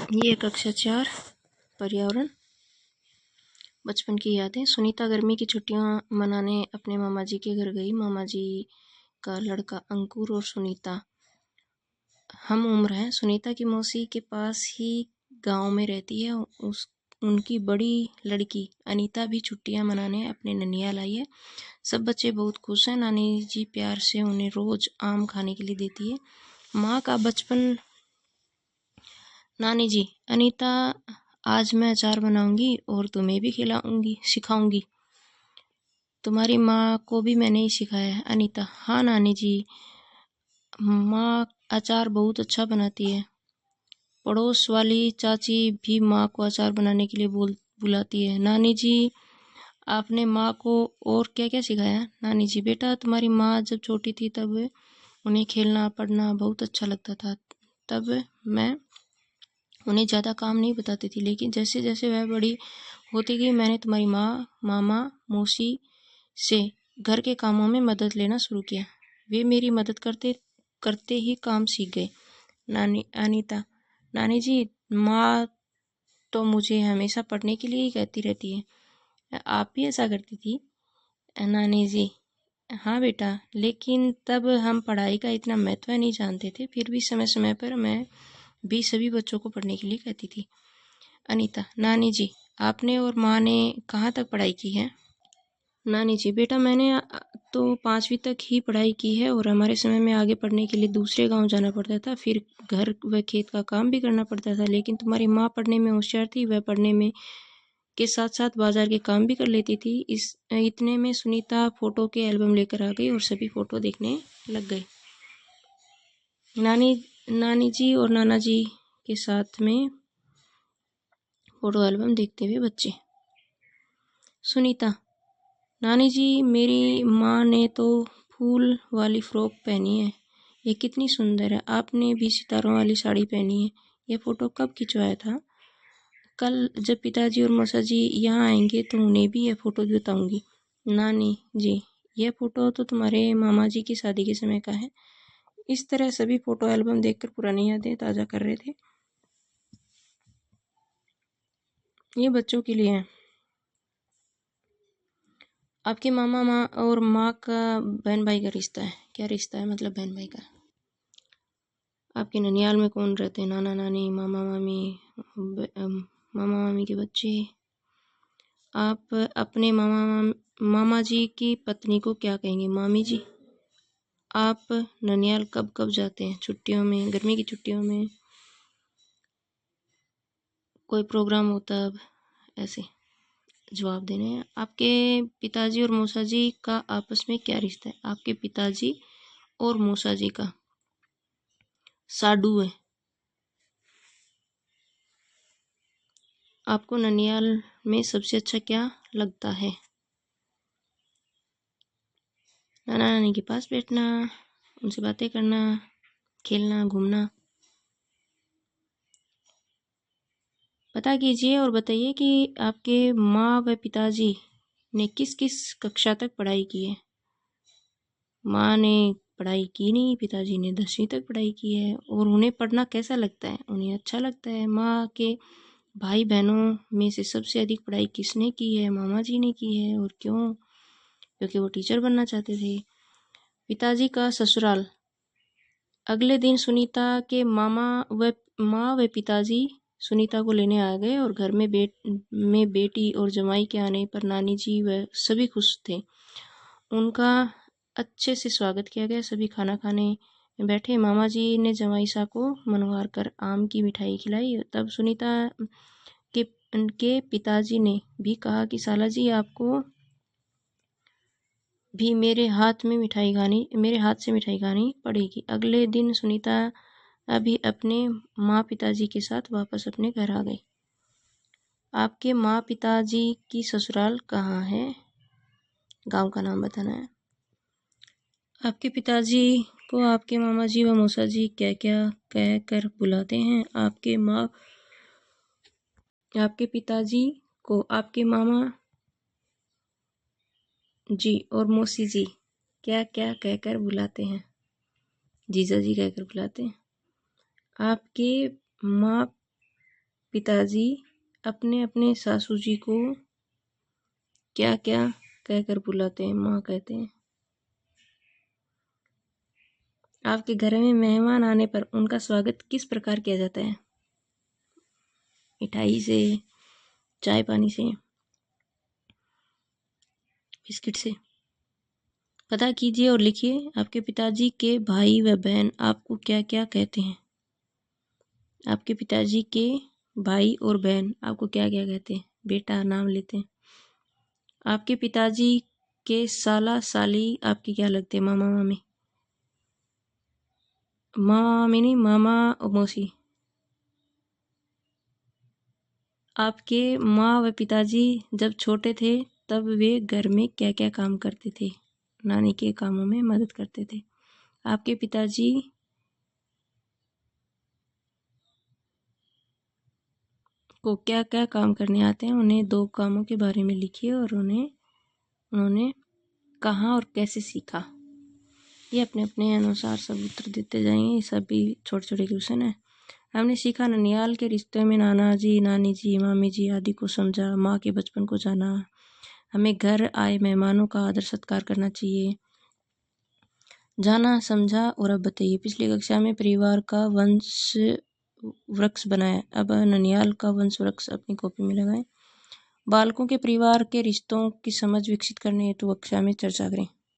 ये कक्षा 4 पर्यावरण बचपन की यादें। सुनीता गर्मी की छुट्टियां मनाने अपने मामा जी के घर गई। मामा जी का लड़का अंकुर और सुनीता हम उम्र हैं। सुनीता की मौसी के पास ही गांव में रहती है। उनकी बड़ी लड़की अनीता भी छुट्टियां मनाने अपने ननियाल आई है। सब बच्चे बहुत खुश हैं। नानी जी प्यार से उन्हें रोज आम खाने के लिए देती है। माँ का बचपन। नानी जी, अनीता, आज मैं अचार बनाऊंगी और तुम्हें भी सिखाऊंगी। तुम्हारी माँ को भी मैंने ही सिखाया है। अनीता, हाँ नानी जी, माँ अचार बहुत अच्छा बनाती है। पड़ोस वाली चाची भी माँ को अचार बनाने के लिए बुलाती है। नानी जी, आपने माँ को और क्या क्या सिखाया? नानी जी, बेटा तुम्हारी माँ जब छोटी थी तब उन्हें खेलना पढ़ना बहुत अच्छा लगता था। तब मैं उन्हें ज़्यादा काम नहीं बताती थी, लेकिन जैसे जैसे वह बड़ी होती गई मैंने तुम्हारी माँ, मामा, मौसी से घर के कामों में मदद लेना शुरू किया। वे मेरी मदद करते करते ही काम सीख गए। अनीता, नानी जी, माँ तो मुझे हमेशा पढ़ने के लिए ही कहती रहती है। आप भी ऐसा करती थी? नानी जी, हाँ बेटा, लेकिन तब हम पढ़ाई का इतना महत्व नहीं जानते थे। फिर भी समय समय पर मैं भी सभी बच्चों को पढ़ने के लिए कहती थी। अनीता, नानी जी, आपने और माँ ने कहाँ तक पढ़ाई की है? नानी जी, बेटा मैंने तो 5वीं तक ही पढ़ाई की है और हमारे समय में आगे पढ़ने के लिए दूसरे गांव जाना पड़ता था। फिर घर व खेत का काम भी करना पड़ता था। लेकिन तुम्हारी माँ पढ़ने में होशियार थी। वह पढ़ने में के साथ साथ बाजार के काम भी कर लेती थी। इतने में सुनीता फोटो के एल्बम लेकर आ गई और सभी फोटो देखने लग गए। नानी जी और नाना जी के साथ में फोटो एल्बम देखते हुए बच्चे। सुनीता, नानी जी, मेरी माँ ने तो फूल वाली फ्रॉक पहनी है। ये कितनी सुंदर है। आपने भी सितारों वाली साड़ी पहनी है। यह फोटो कब खिंचवाया था? कल जब पिताजी और मौसा जी यहाँ आएंगे तो उन्हें भी यह फोटो बताऊंगी। नानी जी, यह फोटो तो तुम्हारे मामा जी की शादी के समय का है। इस तरह सभी फोटो एल्बम देखकर पुरानी यादें ताज़ा कर रहे थे। ये बच्चों के लिए है। आपके मामा माँ और माँ का बहन भाई का रिश्ता है। क्या रिश्ता है? मतलब बहन भाई का। आपके ननियाल में कौन रहते हैं? नाना नानी, मामा मामी, मामा मामी के बच्चे। आप अपने मामा जी की पत्नी को क्या कहेंगे? मामी जी। आप ननियाल कब कब जाते हैं? छुट्टियों में, गर्मी की छुट्टियों में, कोई प्रोग्राम हो तब? ऐसे जवाब देने हैं। आपके पिताजी और मौसा जी का आपस में क्या रिश्ता है? आपके पिताजी और मौसा जी का साडू है। आपको ननियाल में सबसे अच्छा क्या लगता है? नाना नानी के पास बैठना, उनसे बातें करना, खेलना, घूमना। पता कीजिए और बताइए कि आपके माँ व पिताजी ने किस किस कक्षा तक पढ़ाई की है। माँ ने पढ़ाई की नहीं, पिताजी ने 10वीं तक पढ़ाई की है। और उन्हें पढ़ना कैसा लगता है? उन्हें अच्छा लगता है। माँ के भाई बहनों में से सबसे अधिक पढ़ाई किसने की है? मामा जी ने की है। और क्यों? क्योंकि वो टीचर बनना चाहते थे। पिताजी का ससुराल। अगले दिन सुनीता के माँ व पिताजी सुनीता को लेने आ गए और घर में बेटी और जमाई के आने पर नानी जी व सभी खुश थे। उनका अच्छे से स्वागत किया गया। सभी खाना खाने बैठे। मामा जी ने जमाई सा को मनवार कर आम की मिठाई खिलाई। तब सुनीता के पिताजी ने भी कहा कि साला जी, आपको भी मेरे हाथ से मिठाई खानी पड़ेगी। अगले दिन सुनीता अभी अपने माँ पिताजी के साथ वापस अपने घर आ गई। आपके माँ पिताजी की ससुराल कहाँ है? गांव का नाम बताना है। आपके पिताजी को आपके मामा जी व मौसा जी क्या क्या कह कर बुलाते हैं? आपके पिताजी को आपके मामा जी और मौसी जी क्या क्या कहकर बुलाते हैं? जीजा जी कहकर बुलाते हैं। आपके माँ पिताजी अपने अपने सासू जी को क्या क्या कहकर बुलाते हैं? माँ कहते हैं। आपके घर में मेहमान आने पर उनका स्वागत किस प्रकार किया जाता है? मिठाई से, चाय पानी से, बिस्किट से? पता कीजिए और लिखिए, आपके पिताजी के भाई व बहन आपको क्या क्या कहते हैं? आपके पिताजी के भाई और बहन आपको क्या क्या कहते हैं? बेटा नाम लेते हैं। आपके पिताजी के साला साली आपके क्या लगते हैं? मामा मामी? मामा मामी नहीं, मामा और मौसी। आपके माँ व पिताजी जब छोटे थे तब वे घर में क्या क्या काम करते थे? नानी के कामों में मदद करते थे। आपके पिताजी को क्या क्या काम करने आते हैं? उन्हें 2 कामों के बारे में लिखिए और उन्होंने कहाँ और कैसे सीखा। ये अपने अपने अनुसार सब उत्तर देते जाएंगे। ये सभी छोटे छोटे क्वेश्चन है। हमने सीखा, ननिहाल के रिश्ते में नाना जी, नानी जी, मामी जी आदि को समझा, माँ के बचपन को जाना, हमें घर आए मेहमानों का आदर सत्कार करना चाहिए, जाना समझा। और अब बताइए, पिछली कक्षा में परिवार का वंश वृक्ष बनाया, अब ननिहाल का वंश वृक्ष अपनी कॉपी में लगाएं। बालकों के परिवार के रिश्तों की समझ विकसित करने हेतु कक्षा में चर्चा करें।